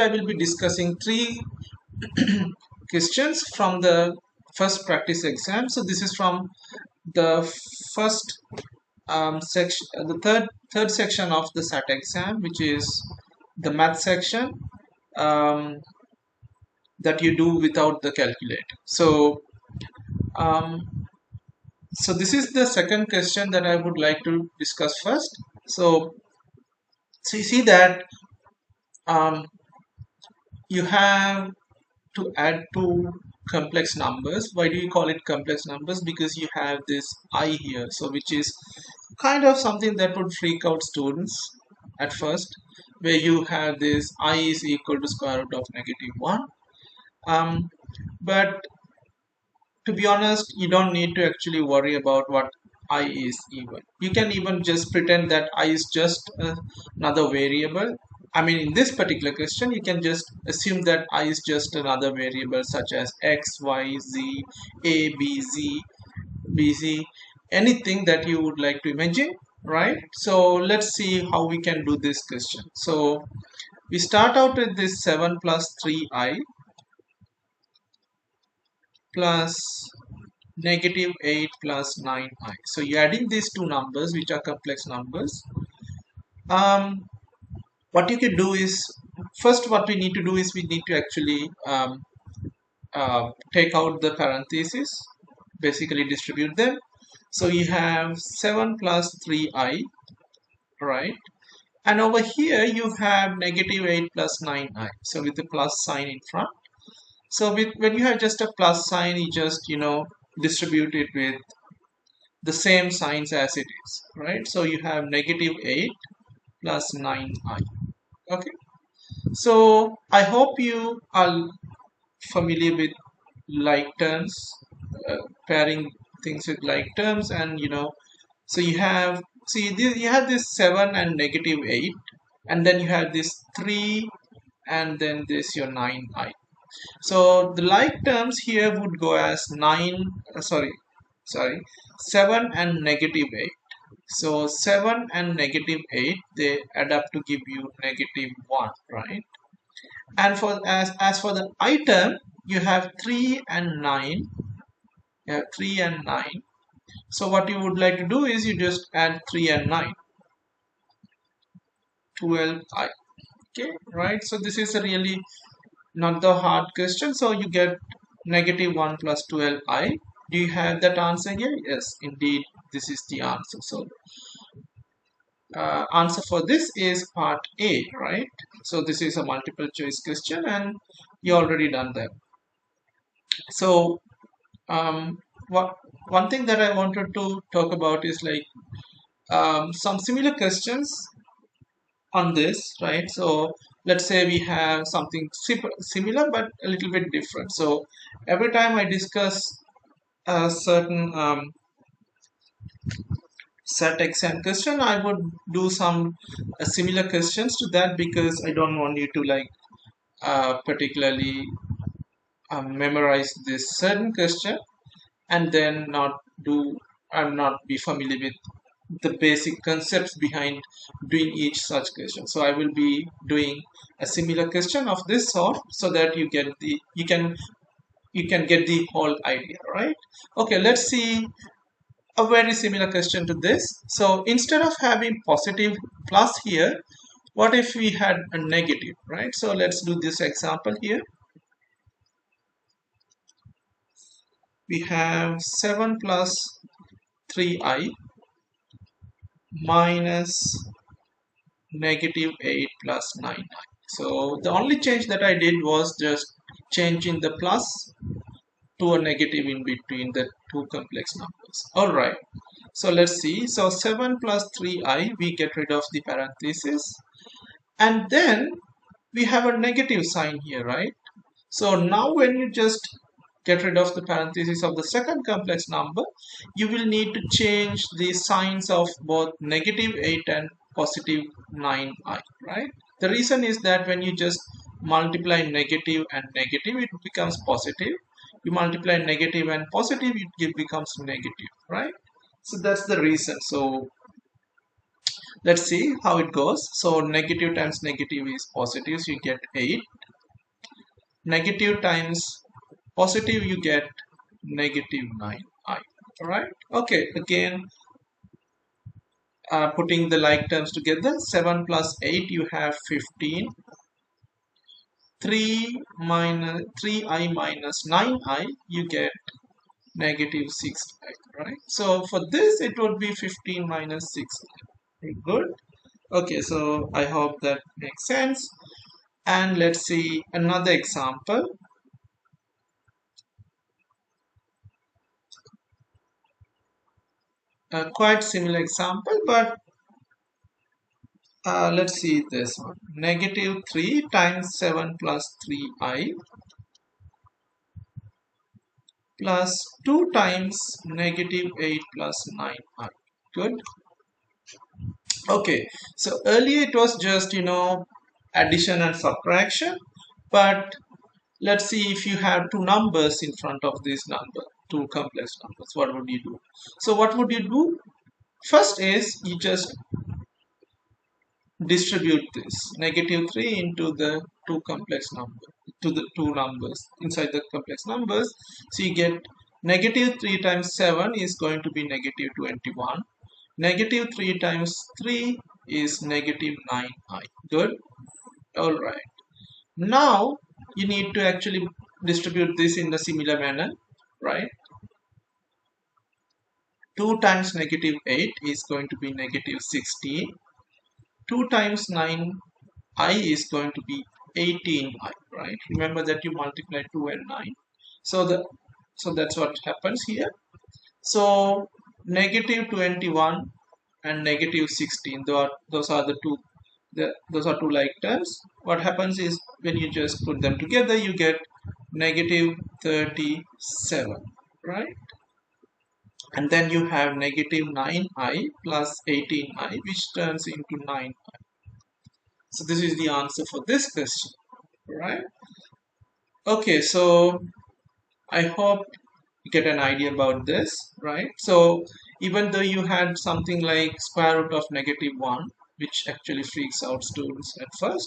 I will be discussing three questions from the first practice exam. So this is from the first section, the third section of the SAT exam, which is the math section um, that you do without the calculator. Um, so this is the second question that I would like to discuss first. So you see that um, you have to add two complex numbers. Why do you call it complex numbers? Because you have this I here, so which is kind of something that would freak out students at first, where you have this I is equal to square root of -1. But to be honest, you don't need to actually worry about what I is even. You can even just pretend that I is just another variable. I mean, in this particular question, you can just assume that I is just another variable such as x, y, z, a, b, z, b, z, anything that you would like to imagine, right? So let's see how we can do this question. So we start out with this 7 plus 3i plus -8 plus 9i. So you're adding these two numbers, which are complex numbers. What you can do is, first what we need to do is we need to actually take out the parentheses, basically distribute them. So you have 7 plus 3i, right? And over here you have -8 plus 9i, so with the plus sign in front. So when you have just a plus sign, you just distribute it with the same signs as it is, right? So you have -8 plus 9i. Okay, so I hope you are familiar with like terms, pairing things with like terms, and so you have this 7 and -8, and then you have this 3, and then this your 9i. So the like terms here would go as 7 and -8. So 7 and -8, they add up to give you -1, right? And for as for the item, you have 3 and 9. You have 3 and 9. So what you would like to do is you just add 3 and 9, 12i. Okay, right? So this is a really not the hard question. So you get -1 plus 12i. Do you have that answer here? Yes, indeed, this is the answer. So answer for this is part A, right? So this is a multiple choice question and you already done that. So what one thing that I wanted to talk about is like some similar questions on this, right? So let's say we have something similar but a little bit different. So every time I discuss a certain set exam question, I would do some similar questions to that, because I don't want you to like particularly memorize this certain question and then not do and not be familiar with the basic concepts behind doing each such question. So I will be doing a similar question of this sort so that you can get the whole idea, right? Okay, let's see a very similar question to this. So instead of having positive plus here, what if we had a negative, right? So let's do this example here. We have 7 plus 3i minus -8 plus 9i. So the only change that I did was just changing the plus to a negative in between the two complex numbers. All right. So let's see. So 7 plus 3i, we get rid of the parenthesis. And then we have a negative sign here, right? So now when you just get rid of the parenthesis of the second complex number, you will need to change the signs of both -8 and positive 9i, right? The reason is that when you just multiply negative and negative, it becomes positive. You multiply negative and positive, it becomes negative, right? So that's the reason. So Let's see how it goes. So negative times negative is positive, so you get 8. Negative times positive, you get negative 9i. Alright, okay, again, putting the like terms together, 7 plus 8, you have 15. 3i minus 9i, you get negative 6i, right? So for this, it would be 15 minus 6i. Good. Okay, so I hope that makes sense. And let's see another example. A quite similar example, but let's see this one. Negative 3 times 7 plus 3i plus 2 times negative 8 plus 9i. Good. Okay, so earlier it was just, addition and subtraction, but let's see if you have two numbers in front of this number, two complex numbers, what would you do? So what would you do? First is you just distribute this negative 3 into the two complex number, to the two numbers inside the complex numbers. So you get negative 3 times 7 is going to be negative 21. Negative 3 times 3 is negative 9i. Good. All right. Now you need to actually distribute this in a similar manner, right? 2 times negative 8 is going to be negative 16. 2 times 9i is going to be 18i, right? Remember that you multiply 2 and 9. So that's what happens here. So negative 21 and negative 16, those are the two, those are two like terms. What happens is when you just put them together, you get negative 37, right? And then you have negative 9i plus 18i, which turns into 9. So this is the answer for this question, right? Okay, so I hope you get an idea about this, right? So even though you had something like square root of negative 1, which actually freaks out students at first,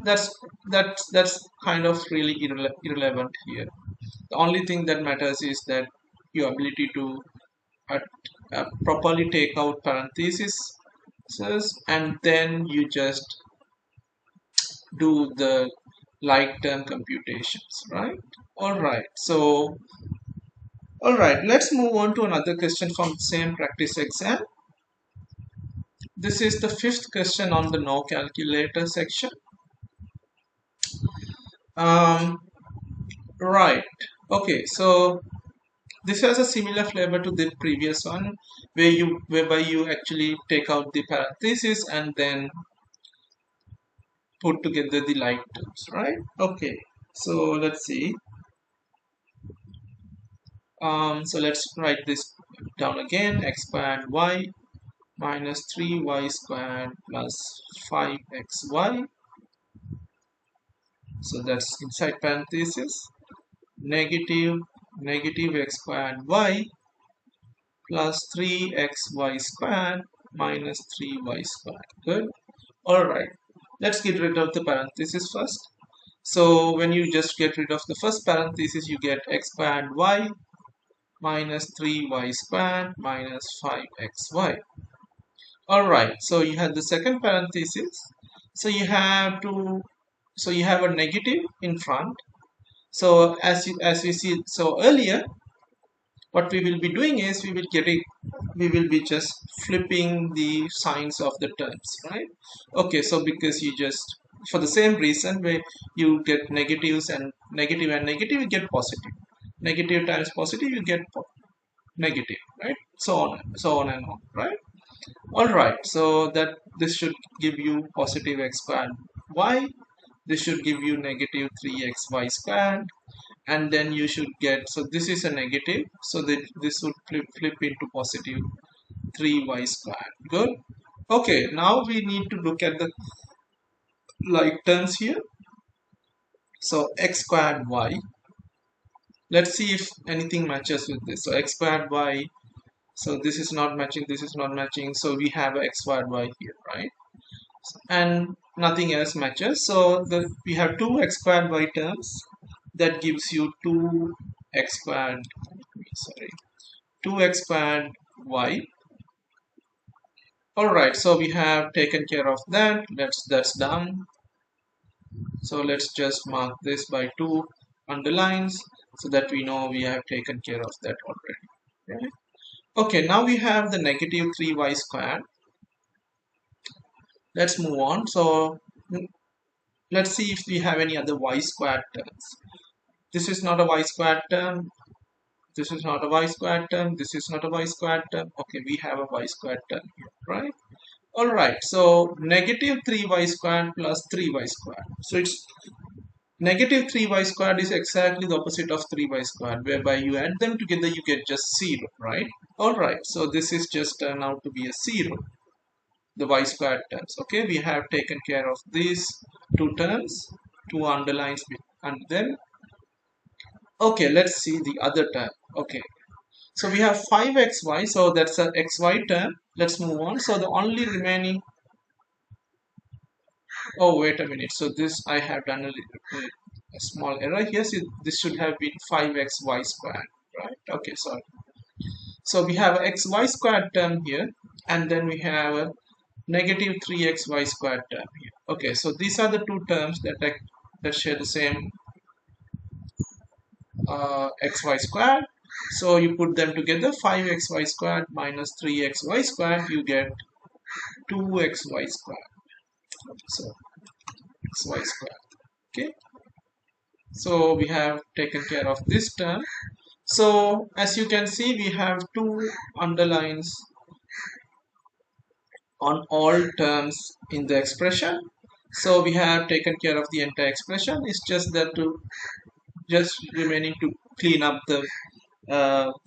that's kind of really irrelevant here. The only thing that matters is that your ability to uh, properly take out parentheses, and then you just do the like term computations, right? All right, so all right, let's move on to another question from the same practice exam. This is the fifth question on the no calculator section. um, right, okay, so this has a similar flavor to the previous one, whereby you actually take out the parentheses and then put together the like terms, right? Okay, so let's see. So let's write this down again. X squared y minus 3y squared plus 5xy. So that's inside parenthesis. Negative x squared y plus 3xy squared minus 3y squared. Good. All right. Let's get rid of the parenthesis first. So when you just get rid of the first parenthesis, you get x squared y minus 3y squared minus 5xy. Alright, so you have the second parenthesis. So you have to, so you have a negative in front. So as we see, so earlier, what we will be doing is we will be just flipping the signs of the terms, right? Okay, so because you just, for the same reason, where you get negatives and negative, you get positive. Negative times positive, you get negative, right? So on and on, right? All right, so that this should give you positive x squared y. This should give you negative 3xy squared, and then you should get, so this is a negative, so that this would flip into positive 3y squared. Good. Okay, now we need to look at the like terms here. So x squared y. Let's see if anything matches with this. So x squared y. So this is not matching, this is not matching, so we have a x squared y here, right? And nothing else matches, so we have two x squared y terms. That gives you 2x squared, sorry, 2x squared y. All right, so we have taken care of that. That's done. So let's just mark this by 2 underlines so that we know we have taken care of that already, right? Okay, now we have the negative 3y squared. Let's move on. So let's see if we have any other y squared terms. This is not a y squared term. This is not a y squared term. This is not a y squared term. Okay, we have a y squared term here, right? All right, so negative 3y squared plus 3y squared. So it's negative 3y squared is exactly the opposite of 3y squared, whereby you add them together, you get just 0, right? All right, so this is just turned out to be a 0, the y squared terms. Okay, we have taken care of these two terms, two underlines under them. Okay, let's see the other term. Okay, so we have 5xy, so that's a xy term. Let's move on. So the only remaining, oh wait a minute, so this I have done a small error here. So this should have been 5xy squared, right? Okay, sorry. So we have a xy squared term here, and then we have a negative 3xy squared term here. Okay, so these are the two terms that share the same xy squared. So you put them together, 5xy squared minus 3xy squared, you get 2xy squared. So xy squared. Okay, so we have taken care of this term. So as you can see, we have two underlines on all terms in the expression. So we have taken care of the entire expression. It's just that to just remaining to clean up the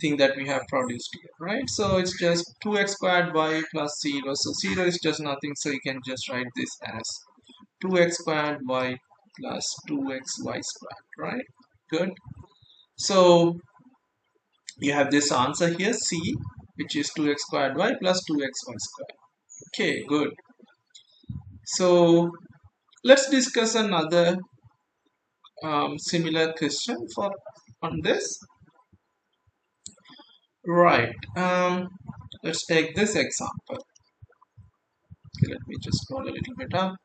thing that we have produced here, right? So it's just 2x squared y plus 0. So 0 is just nothing, so you can just write this as 2x squared y plus 2xy squared, right? Good. So you have this answer here, C, which is 2x squared y plus 2xy squared. Okay, good. So let's discuss another similar question for on this. Right. Let's take this example. Okay, let me just scroll a little bit up.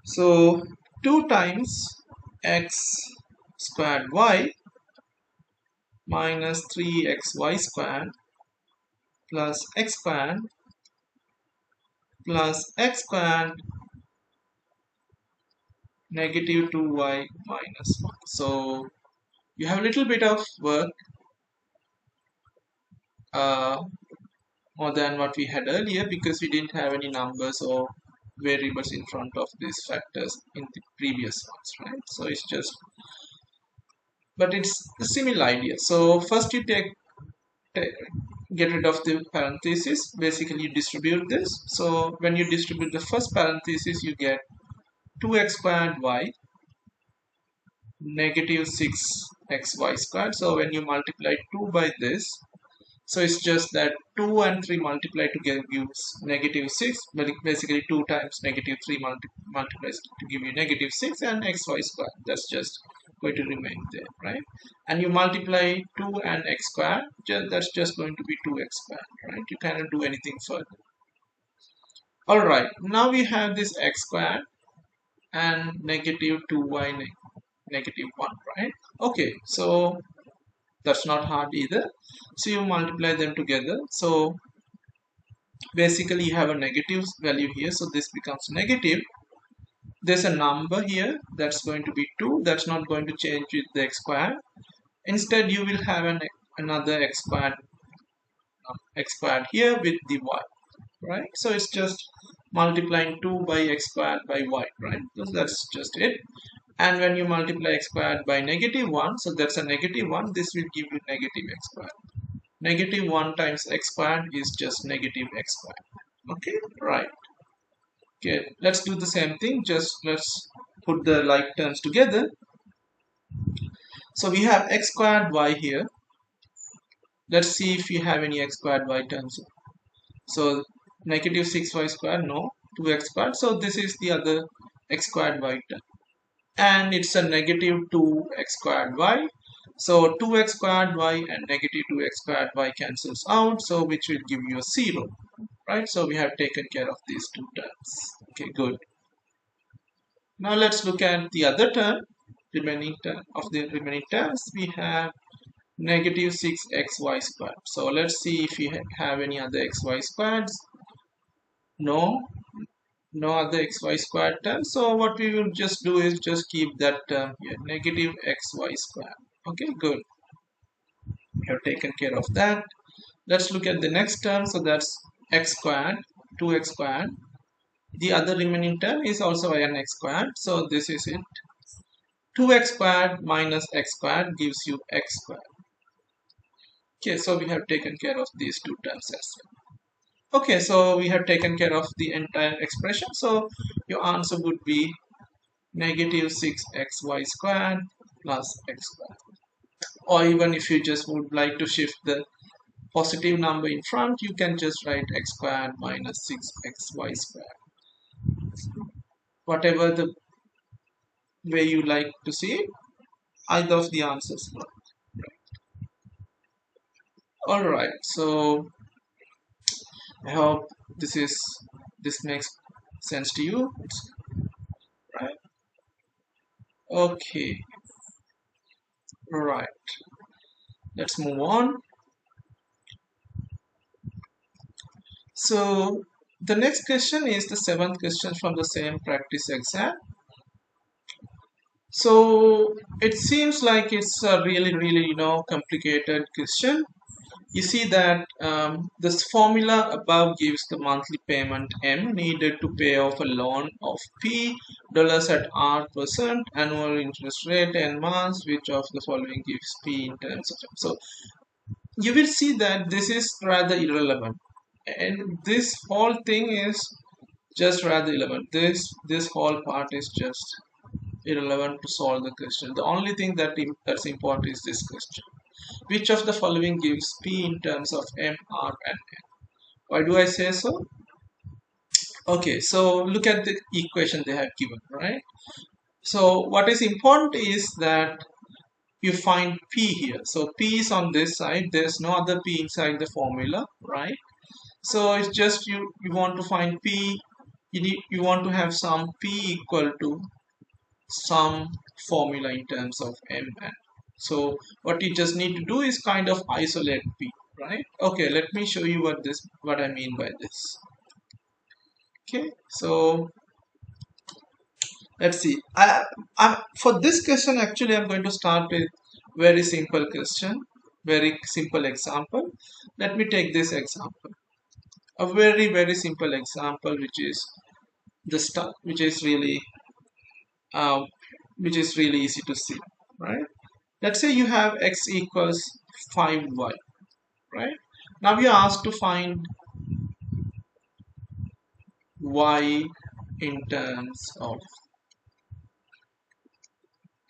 So 2 times x squared y minus 3xy squared plus x squared plus x squared negative 2y minus 1. So you have a little bit of work uh, more than what we had earlier, because we didn't have any numbers or variables in front of these factors in the previous ones, right? So it's just, but it's a similar idea. So first you get rid of the parenthesis, basically you distribute this. So when you distribute the first parenthesis, you get 2x squared y negative 6xy squared. So when you multiply 2 by this, so it's just that 2 and 3 multiplied together gives negative 6, but basically 2 times negative 3 multiplies to give you negative 6, and xy squared, that's just going to remain there, right? And you multiply 2 and x squared, that's just going to be 2x squared, right? You cannot do anything further. Alright, now we have this x squared and negative 2y negative 1, right? Okay, so that's not hard either. So you multiply them together. So basically you have a negative value here, so this becomes negative. There's a number here that's going to be 2, that's not going to change with the x squared. Instead you will have another x squared here with the y, right? So it's just multiplying 2 by x squared by y, right? So that's just it. And when you multiply x squared by negative 1, so that's a negative 1, this will give you negative x squared. Negative 1 times x squared is just negative x squared. Okay, right. Okay, let's do the same thing, just let's put the like terms together. So we have x squared y here Let's see if we have any x squared y terms. So negative 6y squared, no. 2x squared, so this is the other x squared y term. And it's a negative 2x squared y. So 2x squared y and negative 2x squared y cancels out, so which will give you a 0, right? So we have taken care of these two terms. Okay, good. Now let's look at the other term, remaining term of the remaining terms. We have negative 6xy squared. So let's see if we have any other xy squareds. No, no other xy squared term. So what we will just do is just keep that term here, negative xy squared. Okay, good. We have taken care of that. Let's look at the next term. So that's x squared, 2x squared. The other remaining term is also an x squared. So this is it. 2x squared minus x squared gives you x squared. Okay, so we have taken care of these two terms as well. Okay, so we have taken care of the entire expression. So your answer would be negative 6xy squared plus x squared. Or even if you just would like to shift the positive number in front, you can just write x squared minus 6xy squared. Whatever the way you like to see it, either of the answers work. Alright, so I hope this makes sense to you. Right? Okay, right. Let's move on. So the next question is the seventh question from the same practice exam. So it seems like it's a really complicated question. You see that this formula above gives the monthly payment M needed to pay off a loan of P dollars at R% annual interest rate and months, which of the following gives P in terms of M. So you will see that this is rather irrelevant, and this whole thing is just rather irrelevant. This whole part is just irrelevant to solve the question. The only thing that's important is this question. Which of the following gives P in terms of M, R, and N? Why do I say so? Okay, so look at the equation they have given, right? So what is important is that you find P here. So P is on this side. There's no other P inside the formula, right? So it's just you want to find P. You want to have some P equal to some formula in terms of M and. So what you just need to do is kind of isolate P, right? Okay, let me show you what I mean by this. Okay, so let's see. For this question, actually, I'm going to start with very simple question, very simple example. Let me take this example, a very simple example, which is the stuff, uh, which is really easy to see, right? Let's say you have x equals 5y, right? Now we are asked to find y in terms of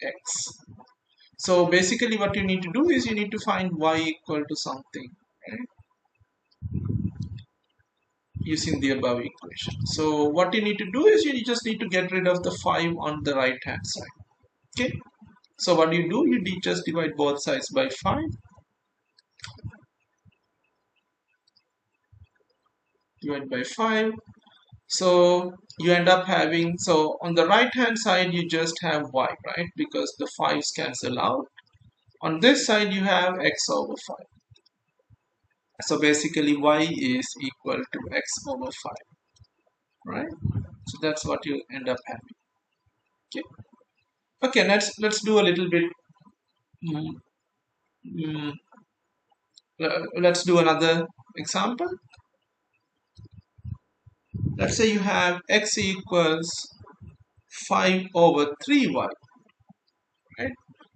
x. So basically what you need to do is you need to find y equal to something, right? Using the above equation. So what you need to do is you just need to get rid of the 5 on the right hand side. Okay. So what do? You just divide both sides by 5. Divide by 5. So you end up having, so on the right hand side you just have y, right? Because the 5's cancel out. On this side you have x over 5. So basically y is equal to x over 5, right? So that's what you end up having. Okay. Okay, let's do a little bit. mm, mm, let's do another example. Let's say you have x equals 5 over 3y, right?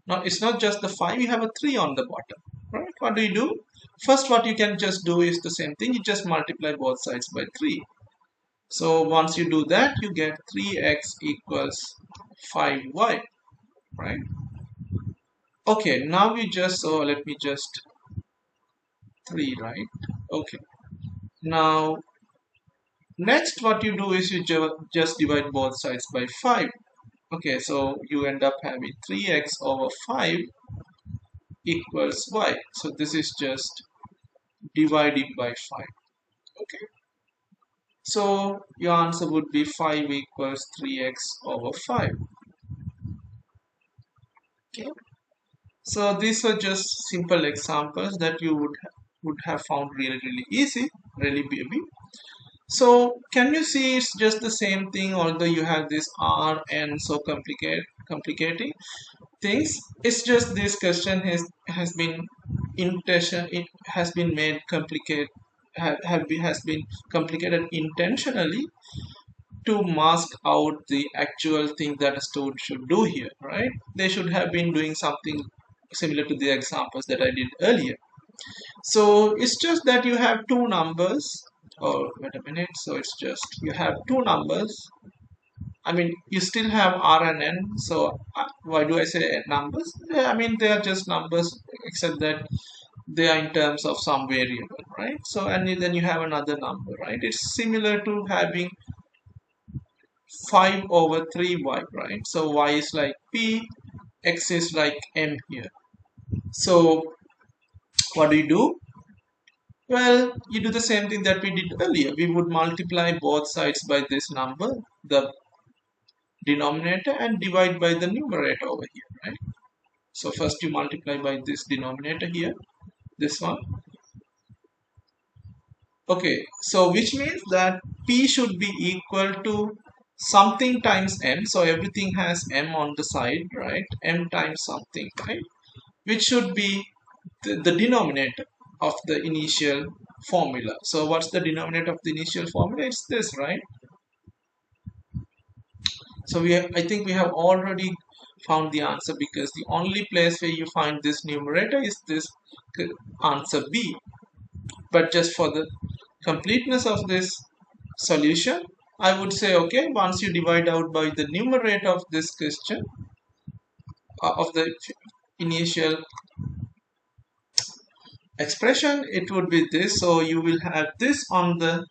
Now it's not just the 5, you have a 3 on the bottom, right? What do? First, what you can just do is the same thing, you just multiply both sides by 3. So once you do that, you get 3x equals 5y, right? Okay, now we just, so let me just 3, right? Okay. Now, next what you do is you just divide both sides by 5. Okay, so you end up having 3x over 5 equals y. So this is just dividing by 5. Okay, so your answer would be 5 equals 3x over 5. Okay, so these were just simple examples that you would have found really easy, really baby. So can you see it's just the same thing, although you have this r and so complicating things. It's just this question has been intention, it has been made complicate, has been complicated intentionally to mask out the actual thing that a student should do here, right? They should have been doing something similar to the examples that I did earlier. So it's just that you have two numbers, or wait a minute, so it's just you have two numbers. I mean, you still have R and N, so why do I say numbers? Yeah, I mean, they are just numbers, except that they are in terms of some variable, right? So, and then you have another number, right? It's similar to having 5 over 3y, right? So, y is like p, x is like m here. So, what do you do? Well, you do the same thing that we did earlier. We would multiply both sides by this number, the denominator, and divide by the numerator over here, right? So first you multiply by this denominator here, this one. Okay, so which means that P should be equal to something times M. So everything has M on the side, right? M times something, right? Which should be the denominator of the initial formula. So what's the denominator of the initial formula? It's this, right? So I think we have already found the answer, because the only place where you find this numerator is this answer B. But just for the completeness of this solution, I would say, okay, once you divide out by the numerator of this question, of the initial expression, it would be this. So you will have this on the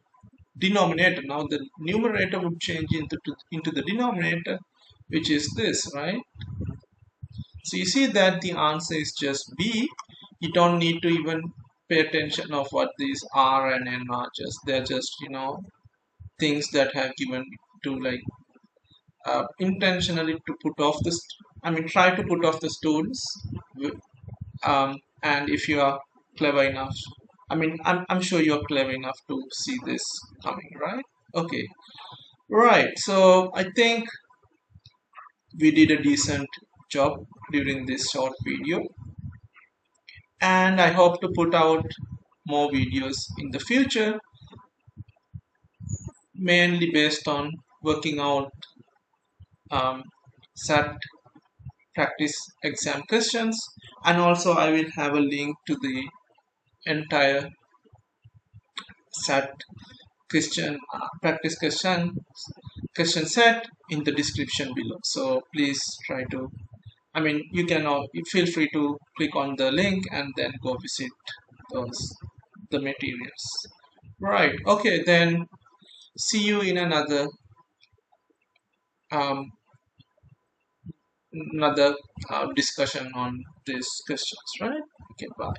denominator. Now the numerator would change into the denominator, which is this, right? So you see that the answer is just B. You don't need to even pay attention of what these R and N are. Just they're just, things that have given to, like, intentionally to put off the try to put off the students. And if you are clever enough, I'm sure you're clever enough to see this coming, right? Okay, right. So I think we did a decent job during this short video, and I hope to put out more videos in the future, mainly based on working out SAT practice exam questions, and also I will have a link to the entire SAT practice question set in the description below. So please try to, you can you feel free to click on the link and then go visit the materials. Right, okay, then see you in um, another discussion on these questions, right? Okay, bye.